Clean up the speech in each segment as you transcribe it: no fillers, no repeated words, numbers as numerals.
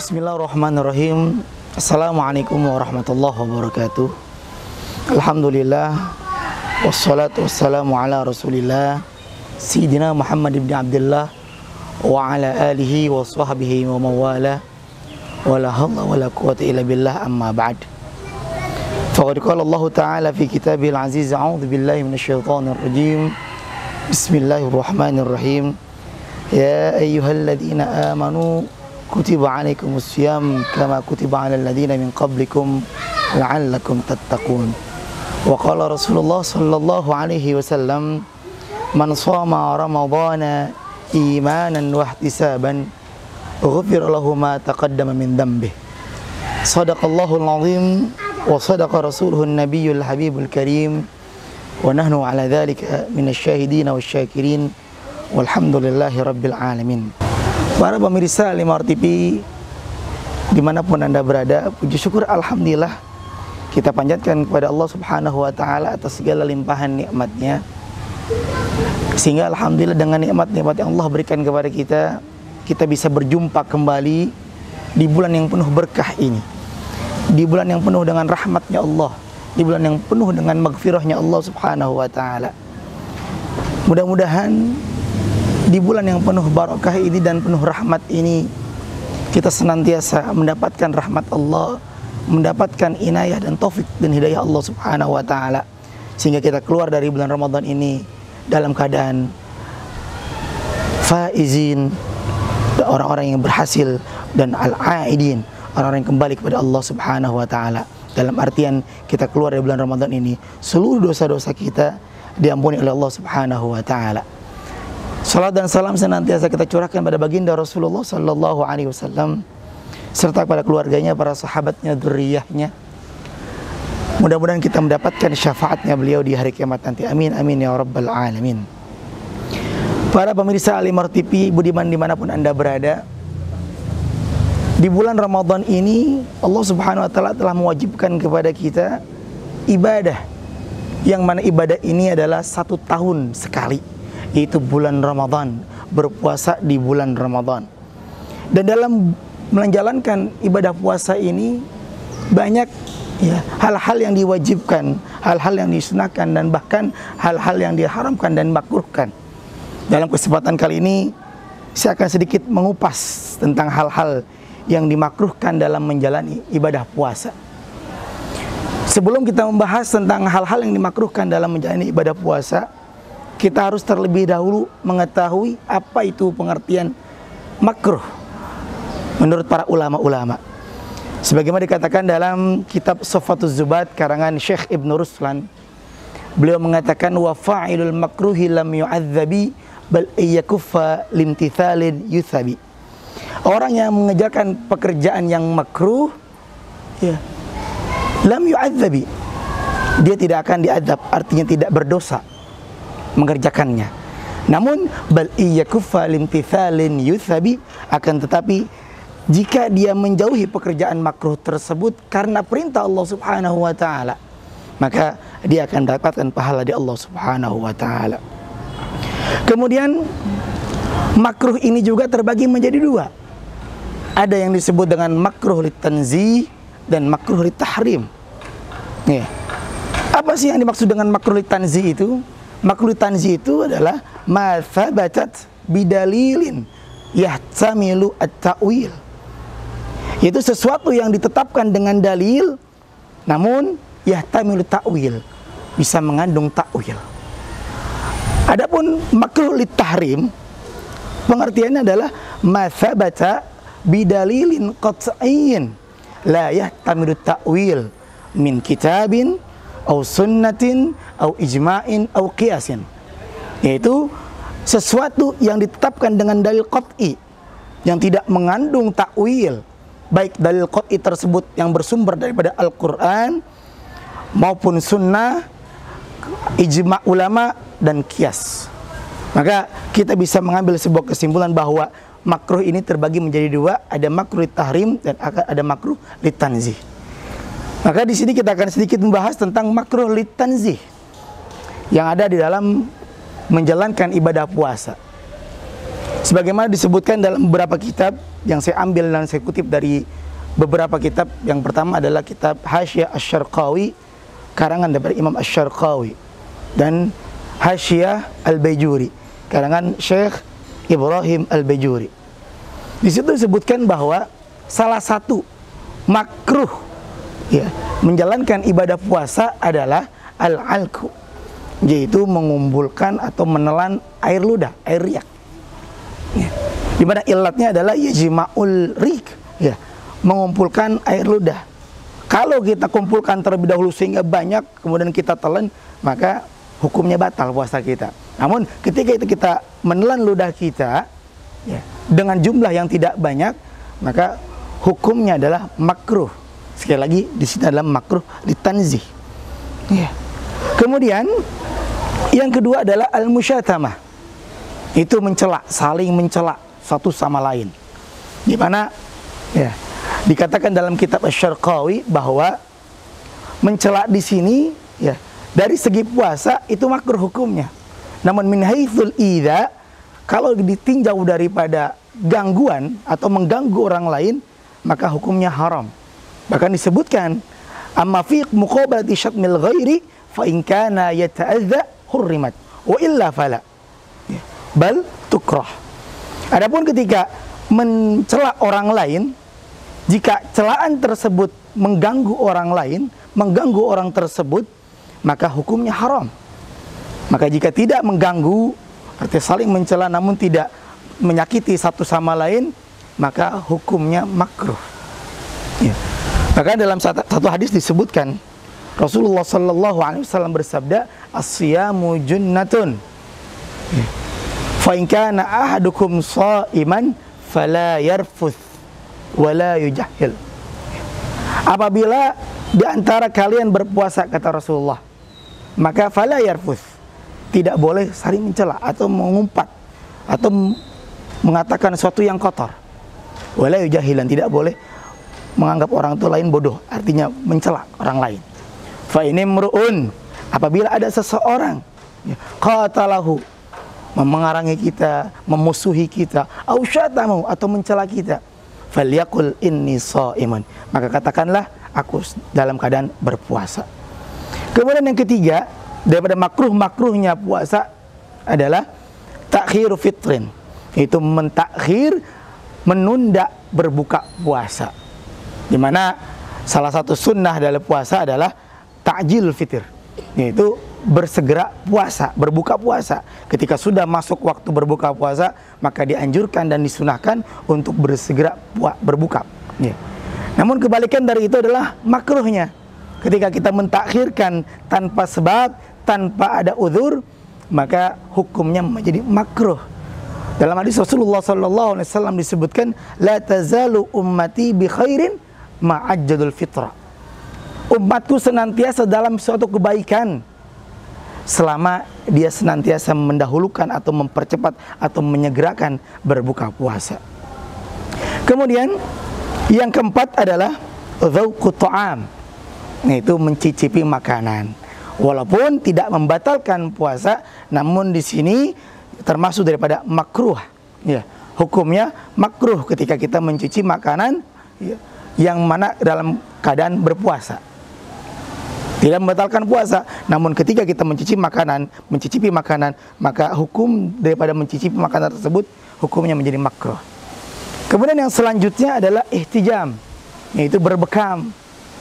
Bismillahirrahmanirrahim. Assalamualaikum warahmatullahi wabarakatuh. Alhamdulillah, wassalatu wassalamu ala rasulillah Sayyidina Muhammad ibn Abdullah wa ala alihi wa sahbihi wa mawala wa la hawla wa la quwwata illa billah, amma ba'd. Faqad qala Allah ta'ala fi kitabil aziz, a'udzu billahi minasyaitonir rajim. Bismillahirrahmanirrahim. Ya ayyuhalladzina amanu kutiba alaikumus syiyam kama kutiba alal ladzina min qablikum la'allakum tattaqun. Wa qala Rasulullah sallallahu alaihi wasallam, man shoma ramadhana imanan wa ihtisaban ghufira lahu ma taqaddama min dhanbihi. Shadaqallahul azim wa sadaqa rasuluhun nabiyyul habibul karim wa nahnu ala dzalika minasyahidin wasyakirin walhamdulillahi rabbil alamin. Para pemirsa Limar TV dimanapun Anda berada, puji syukur alhamdulillah kita panjatkan kepada Allah Subhanahu wa Ta'ala atas segala limpahan nikmatnya, sehingga alhamdulillah dengan nikmat-nikmat yang Allah berikan kepada kita, kita bisa berjumpa kembali di bulan yang penuh berkah ini, di bulan yang penuh dengan rahmatnya Allah, di bulan yang penuh dengan maghfirahnya Allah Subhanahu wa Ta'ala. Mudah-mudahan di bulan yang penuh barakah ini dan penuh rahmat ini, kita senantiasa mendapatkan rahmat Allah, mendapatkan inayah dan taufik dan hidayah Allah Subhanahu wa Ta'ala, sehingga kita keluar dari bulan Ramadan ini dalam keadaan faizin, orang-orang yang berhasil, dan al-aidin, orang-orang yang kembali kepada Allah Subhanahu wa Ta'ala. Dalam artian kita keluar dari bulan Ramadan ini, seluruh dosa-dosa kita diampuni oleh Allah Subhanahu wa Ta'ala. Salat dan salam senantiasa kita curahkan pada baginda Rasulullah sallallahu alaihi wasallam serta kepada keluarganya, para sahabatnya, dzurriyyahnya. Mudah-mudahan kita mendapatkan syafaatnya beliau di hari kiamat nanti. Amin amin ya rabbal alamin. Para pemirsa Limar TV budiman dimanapun Anda berada, di bulan Ramadan ini Allah Subhanahu wa Ta'ala telah mewajibkan kepada kita ibadah, yang mana ibadah ini adalah 1 tahun sekali, yaitu bulan Ramadan, berpuasa di bulan Ramadan. Dan dalam menjalankan ibadah puasa ini banyak hal-hal yang diwajibkan, hal-hal yang disunahkan, dan bahkan hal-hal yang diharamkan dan makruhkan. Dalam kesempatan kali ini saya akan sedikit mengupas tentang hal-hal yang dimakruhkan dalam menjalani ibadah puasa. Sebelum kita membahas tentang hal-hal yang dimakruhkan dalam menjalani ibadah puasa, kita harus terlebih dahulu mengetahui apa itu pengertian makruh menurut para ulama-ulama. Sebagaimana dikatakan dalam kitab Shaffatuz Zubat karangan Syekh Ibn Ruslan, beliau mengatakan wa fa'ilul makruhi lam yu'adzabi bal iyakuffa limtithalin yuthabi. Orang yang mengerjakan pekerjaan yang makruh, lam yu'adzabi, dia tidak akan diadab, artinya tidak berdosa mengerjakannya. Namun bal iyakuffa limtithalin yuthabi, akan tetapi jika dia menjauhi pekerjaan makruh tersebut karena perintah Allah Subhanahu wa Ta'ala, maka dia akan dapatkan pahala di Allah Subhanahu wa Ta'ala. Kemudian makruh ini juga terbagi menjadi 2. Ada yang disebut dengan makruh litanzih dan makruh litahrim. Apa sih yang dimaksud dengan makruh litanzih itu? Makruh tanzih itu adalah ma thabatat bidalilin yahtamilu at-ta'wil, yaitu sesuatu yang ditetapkan dengan dalil namun yahtamilu ta'wil, bisa mengandung ta'wil. Adapun makruh litahrim, pengertiannya adalah ma thabata bidalilin qat'iyyin la yahtamilu ta'wil min kitabin au sunnatin au ijma'in au qiyasin, yaitu sesuatu yang ditetapkan dengan dalil qat'i yang tidak mengandung takwil, baik dalil qat'i tersebut yang bersumber daripada Al-Quran maupun sunnah, ijma' ulama, dan qiyas. Maka kita bisa mengambil sebuah kesimpulan bahwa makruh ini terbagi menjadi 2, ada makruh tahrim dan ada makruh litanzih. Maka di sini kita akan sedikit membahas tentang makruh litanzih yang ada di dalam menjalankan ibadah puasa. Sebagaimana disebutkan dalam beberapa kitab yang saya ambil dan saya kutip dari beberapa kitab. Yang pertama adalah kitab Hasyiah Asy-Syarqawi karangan daripada Imam Asy-Syarqawi, dan Hasyiah Al-Baijuri karangan Syekh Ibrahim Al-Baijuri. Di situ disebutkan bahwa salah satu makruh ya menjalankan ibadah puasa adalah al-alku, yaitu mengumpulkan atau menelan air ludah, air riak. Ya. Di mana ilatnya adalah yajma'ul rik, ya, mengumpulkan air ludah. Kalau kita kumpulkan terlebih dahulu sehingga banyak, kemudian kita telan, maka hukumnya batal puasa kita. Namun ketika itu kita menelan ludah kita ya, dengan jumlah yang tidak banyak, maka hukumnya adalah makruh. Sekali lagi di sini adalah makruh litanzih. Ya. Kemudian yang kedua adalah al-musyatamah. Itu mencela, saling mencela satu sama lain. Di mana ya, dikatakan dalam kitab Asy-Syarqawi bahwa mencela di sini ya, dari segi puasa itu makruh hukumnya. Namun min haitsul idza, kalau ditinjau daripada gangguan atau mengganggu orang lain, maka hukumnya haram. Bahkan disebutkan amma fi muqabalati syatmil ghairi fa in kana yata'adza hurrimat wa illa fala. Bal tukrah. Adapun ketika mencela orang lain, jika celaan tersebut mengganggu orang lain, mengganggu orang tersebut, maka hukumnya haram. Maka jika tidak mengganggu, artinya saling mencela namun tidak menyakiti satu sama lain, maka hukumnya makruh. Ya. Bahkan dalam satu hadis disebutkan Rasulullah SAW bersabda, as-siyamu junnatun. Ya. Fa in kana ahadukum sha'iman fala yarfuth wala yujahhil. Apabila di antara kalian berpuasa, kata Rasulullah, maka fala yarfuth, tidak boleh saling mencela atau mengumpat atau mengatakan sesuatu yang kotor. Wala yujahilan, tidak boleh menganggap orang itu lain bodoh, artinya mencela orang lain. Fa ini mru'un, apabila ada seseorang qatalahu, memengarangi kita, memusuhi kita, au syatamu, atau mencela kita, falyaqul inni shaimun, maka katakanlah aku dalam keadaan berpuasa. Kemudian yang ketiga daripada makruh-makruhnya puasa adalah takhiru fitrin, itu mentakhir, menunda berbuka puasa. Di mana salah satu sunnah dalam puasa adalah ta'jil fitr, yaitu bersegera puasa, berbuka puasa. Ketika sudah masuk waktu berbuka puasa, maka dianjurkan dan disunahkan untuk bersegera berbuka. Ya. Namun kebalikan dari itu adalah makruhnya. Ketika kita mentakhirkan tanpa sebab, tanpa ada uzur, maka hukumnya menjadi makruh. Dalam hadis Rasulullah SAW disebutkan, la tazalu ummati bi khairin ma'ajjadul fitra. Umatku senantiasa dalam suatu kebaikan selama dia senantiasa mendahulukan atau mempercepat atau menyegerakan berbuka puasa. Kemudian yang keempat adalah dzauqut ta'am, yaitu mencicipi makanan. Walaupun tidak membatalkan puasa, namun di sini termasuk daripada makruh. Ya, hukumnya makruh ketika kita mencicipi makanan ya, yang mana dalam keadaan berpuasa. Tidak membatalkan puasa, namun ketika kita mencicipi makanan, maka hukum daripada mencicipi makanan tersebut hukumnya menjadi makruh. Kemudian yang selanjutnya adalah ihtijam, yaitu berbekam.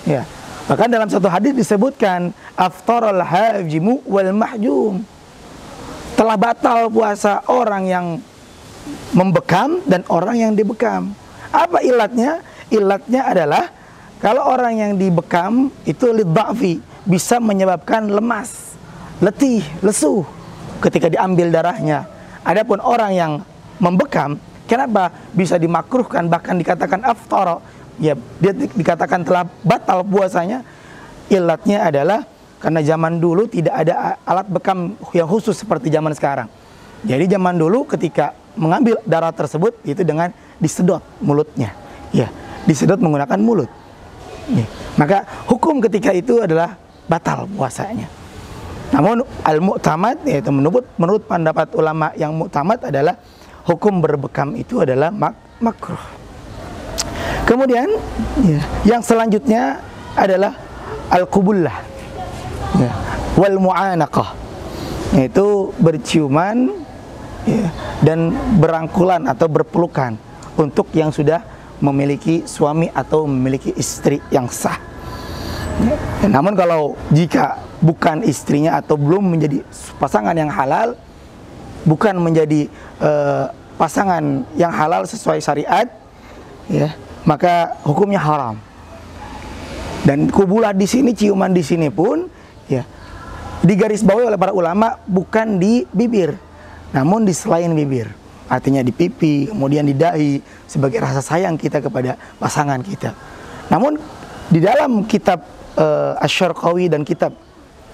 Ya. Bahkan dalam satu hadis disebutkan aftaral hajimu wal mahjum, telah batal puasa orang yang membekam dan orang yang dibekam. Apa ilatnya? Ilatnya adalah kalau orang yang dibekam itu lidha'fi, bisa menyebabkan lemas, letih, lesu ketika diambil darahnya. Adapun orang yang membekam, kenapa bisa dimakruhkan, bahkan dikatakan aftara, ya dia dikatakan telah batal puasanya? Ilatnya adalah karena zaman dulu tidak ada alat bekam yang khusus seperti zaman sekarang. Jadi zaman dulu ketika mengambil darah tersebut itu dengan disedot mulutnya, ya, disedot menggunakan mulut. Ya. Maka hukum ketika itu adalah batal puasanya. Namun al-mu'tamad, yaitu menurut pendapat ulama yang mu'tamad adalah hukum berbekam itu adalah makruh. Kemudian ya, yang selanjutnya adalah al-qubullah ya, wal mu'anaqah, yaitu berciuman ya, dan berangkulan atau berpelukan untuk yang sudah memiliki suami atau memiliki istri yang sah ya. Namun kalau jika bukan istrinya atau belum menjadi pasangan yang halal, bukan menjadi pasangan yang halal sesuai syariat ya, maka hukumnya haram. Dan kubulah di sini, ciuman di sini pun ya digarisbawahi oleh para ulama bukan di bibir, namun di selain bibir. Artinya di pipi, kemudian di dahi sebagai rasa sayang kita kepada pasangan kita. Namun di dalam kitab Asy-Syarqawi dan kitab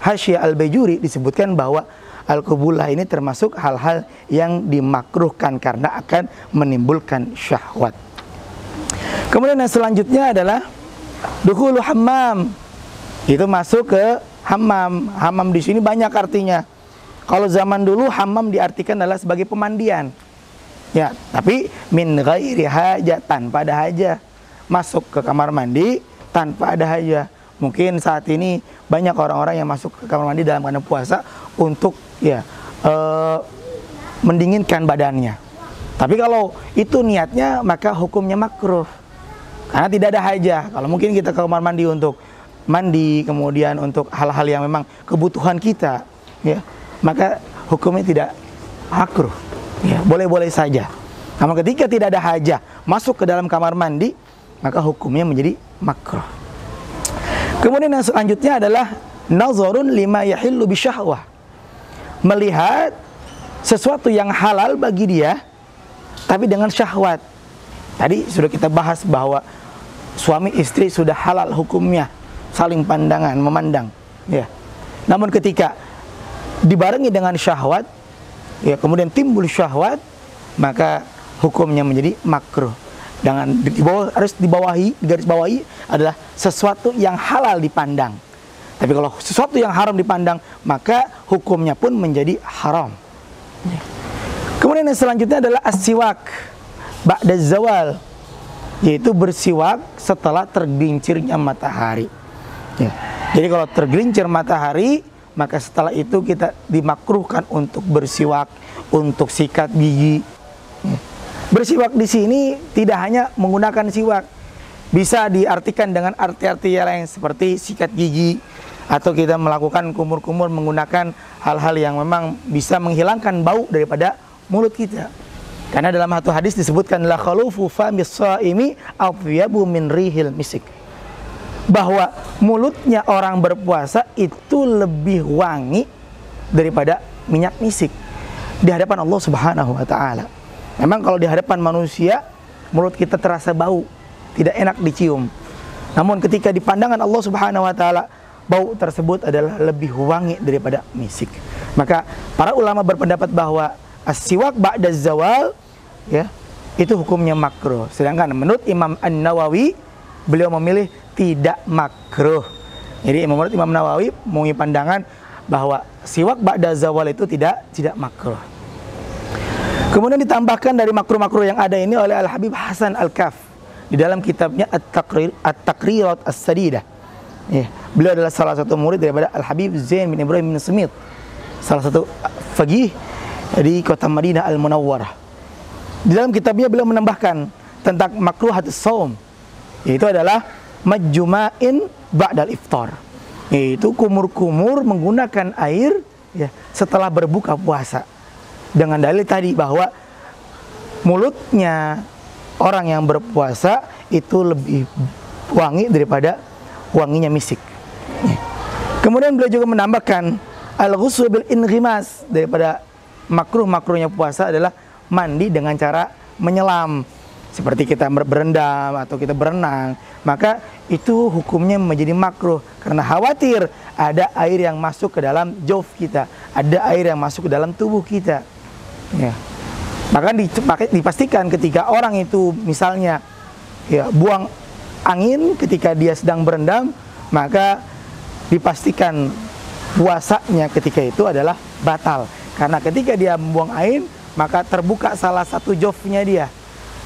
Hasyiah Al-Baijuri disebutkan bahwa al-qubullah ini termasuk hal-hal yang dimakruhkan karena akan menimbulkan syahwat. Kemudian yang selanjutnya adalah dukhulu hammam. Itu masuk ke hammam. Hammam di sini banyak artinya. Kalau zaman dulu hammam diartikan adalah sebagai pemandian. Ya, tapi min ghairi hajah, tanpa ada hajah. Masuk ke kamar mandi tanpa ada hajah. Mungkin saat ini banyak orang-orang yang masuk ke kamar mandi dalam keadaan puasa untuk ya mendinginkan badannya. Tapi kalau itu niatnya maka hukumnya makruh. Karena tidak ada hajah. Kalau mungkin kita ke kamar mandi untuk mandi, kemudian untuk hal-hal yang memang kebutuhan kita, ya, maka hukumnya tidak makruh. Ya, boleh-boleh saja. Namun ketika tidak ada hajah masuk ke dalam kamar mandi, maka hukumnya menjadi makruh. Kemudian yang selanjutnya adalah nazarun lima yahillu bisyahwah. Melihat sesuatu yang halal bagi dia tapi dengan syahwat. Tadi sudah kita bahas bahwa suami istri sudah halal hukumnya, saling pandangan, memandang ya. Namun ketika dibarengi dengan syahwat ya, kemudian timbul syahwat, maka hukumnya menjadi makruh. Harus garis bawahi adalah sesuatu yang halal dipandang. Tapi kalau sesuatu yang haram dipandang, maka hukumnya pun menjadi haram. Kemudian yang selanjutnya adalah as-siwak ba'da zawal, yaitu bersiwak setelah tergelincirnya matahari. Ya. Jadi kalau tergelincir matahari, maka setelah itu kita dimakruhkan untuk bersiwak, untuk sikat gigi. Ya. Bersiwak di sini tidak hanya menggunakan siwak, bisa diartikan dengan arti-arti yang lain seperti sikat gigi, atau kita melakukan kumur-kumur menggunakan hal-hal yang memang bisa menghilangkan bau daripada mulut kita. Karena dalam satu hadis disebutkan la khalufu famis shaimi athyabu min rihil misik, bahwa mulutnya orang berpuasa itu lebih wangi daripada minyak misik di hadapan Allah Subhanahu wa taala. Memang kalau di hadapan manusia mulut kita terasa bau, tidak enak dicium. Namun ketika di pandangan Allah Subhanahu wa taala, bau tersebut adalah lebih wangi daripada misik. Maka para ulama berpendapat bahwa as-siwak ba'da zawal ya, itu hukumnya makruh. Sedangkan menurut Imam An-Nawawi, beliau memilih tidak makruh. Jadi menurut Imam Nawawi mempunyai pandangan bahwa siwak ba'da zawal itu tidak makruh. Kemudian ditambahkan dari makruh-makruh yang ada ini oleh Al-Habib Hasan Al-Kaf di dalam kitabnya At-Taqrirat As-Sadidah. Ya, beliau adalah salah satu murid daripada Al-Habib Zain bin Ibrahim bin Smith, salah satu faqih di kota Madinah Al-Munawwarah. Di dalam kitabnya beliau menambahkan tentang makruhatus shaum, yaitu adalah majjuma'in ba'dal iftar, yaitu kumur-kumur menggunakan air ya, setelah berbuka puasa. Dengan dalil tadi bahwa mulutnya orang yang berpuasa itu lebih wangi daripada wanginya misik. Kemudian beliau juga menambahkan al-ghusl bil inghimas, daripada makruh-makruhnya puasa adalah mandi dengan cara menyelam, seperti kita berendam atau kita berenang. Maka itu hukumnya menjadi makruh karena khawatir ada air yang masuk ke dalam jauf kita, ada air yang masuk ke dalam tubuh kita ya. Maka dipastikan ketika orang itu misalnya ya buang angin ketika dia sedang berendam, maka dipastikan puasanya ketika itu adalah batal. Karena ketika dia membuang air, maka terbuka salah satu jofnya dia,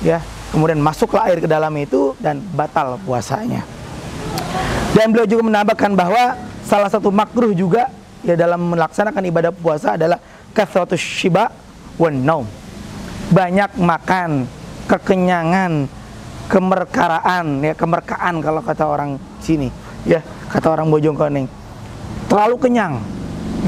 ya. Kemudian masuklah air ke dalam itu dan batal puasanya. Dan beliau juga menambahkan bahwa salah satu makruh juga ya dalam melaksanakan ibadah puasa adalah kathratus syiba wan naum. Banyak makan, kekenyangan, kemerkaraan, ya kemerkaan kalau kata orang sini, ya kata orang Bojongkoneng, terlalu kenyang.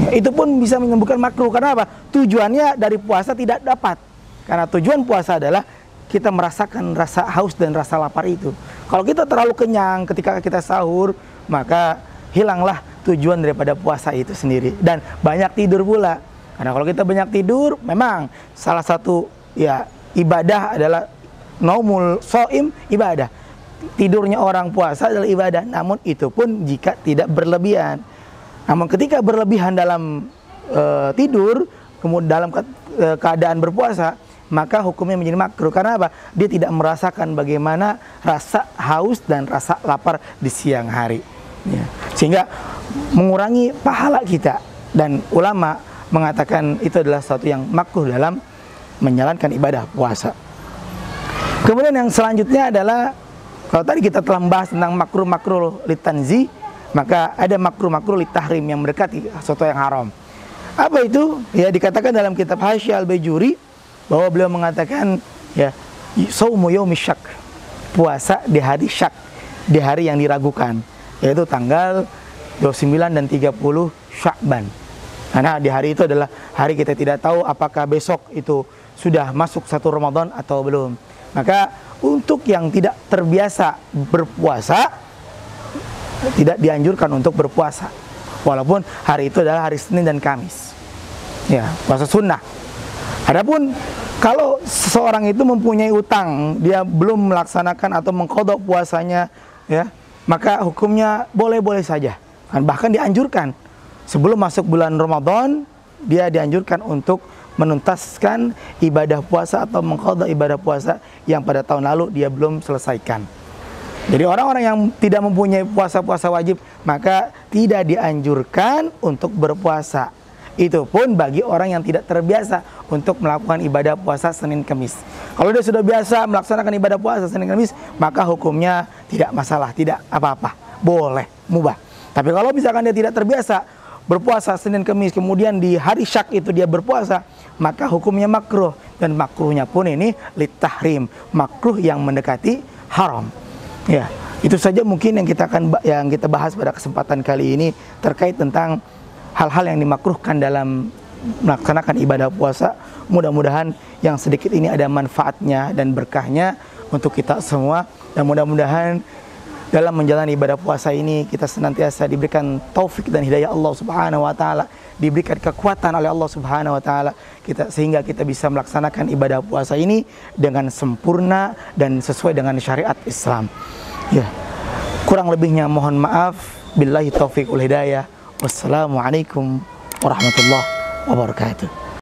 Ya, itu pun bisa menyembuhkan makruh. Karena apa? Tujuannya dari puasa tidak dapat. Karena tujuan puasa adalah kita merasakan rasa haus dan rasa lapar itu. Kalau kita terlalu kenyang ketika kita sahur, maka hilanglah tujuan daripada puasa itu sendiri. Dan banyak tidur pula. Karena kalau kita banyak tidur, memang salah satu ya ibadah adalah naumul shaim ibadah. Tidurnya orang puasa adalah ibadah, namun itu pun jika tidak berlebihan. Namun ketika berlebihan dalam tidur, kemudian dalam keadaan berpuasa, maka hukumnya menjadi makruh. Karena apa? Dia tidak merasakan bagaimana rasa haus dan rasa lapar di siang hari, ya. Sehingga mengurangi pahala kita. Dan ulama mengatakan itu adalah sesuatu yang makruh dalam menjalankan ibadah puasa. Kemudian yang selanjutnya adalah, kalau tadi kita telah membahas tentang makruh-makruh litanzi, maka ada makruh-makruh litahrim yang mendekati sesuatu yang haram. Apa itu? Ya dikatakan dalam kitab Hasyiah Al-Bajuri bahwa beliau mengatakan ya saumu yaumi syak, puasa di hari syak, di hari yang diragukan, yaitu tanggal 29 dan 30 Sya'ban. Karena di hari itu adalah hari kita tidak tahu apakah besok itu sudah masuk satu Ramadan atau belum. Maka untuk yang tidak terbiasa berpuasa, tidak dianjurkan untuk berpuasa, walaupun hari itu adalah hari Senin dan Kamis, ya puasa sunnah. Adapun kalau seseorang itu mempunyai utang, dia belum melaksanakan atau mengqadha puasanya, ya maka hukumnya boleh-boleh saja. Bahkan dianjurkan sebelum masuk bulan Ramadan, dia dianjurkan untuk menuntaskan ibadah puasa atau mengqadha ibadah puasa yang pada tahun lalu dia belum selesaikan. Jadi orang-orang yang tidak mempunyai puasa-puasa wajib, maka tidak dianjurkan untuk berpuasa. Itu pun bagi orang yang tidak terbiasa untuk melakukan ibadah puasa Senin Kamis. Kalau dia sudah biasa melaksanakan ibadah puasa Senin Kamis, maka hukumnya tidak masalah, tidak apa-apa, boleh, mubah. Tapi kalau misalkan dia tidak terbiasa berpuasa Senin Kamis, kemudian di hari syak itu dia berpuasa, maka hukumnya makruh. Dan makruhnya pun ini litahrim, makruh yang mendekati haram. Ya, itu saja mungkin yang kita bahas pada kesempatan kali ini terkait tentang hal-hal yang dimakruhkan dalam melaksanakan ibadah puasa. Mudah-mudahan yang sedikit ini ada manfaatnya dan berkahnya untuk kita semua, dan mudah-mudahan dalam menjalani ibadah puasa ini kita senantiasa diberikan taufik dan hidayah Allah Subhanahu wa taala, diberikan kekuatan oleh Allah Subhanahu wa taala sehingga kita bisa melaksanakan ibadah puasa ini dengan sempurna dan sesuai dengan syariat Islam. Ya. Kurang lebihnya mohon maaf. Billahi taufiq wal hidayah. Wassalamualaikum warahmatullahi wabarakatuh.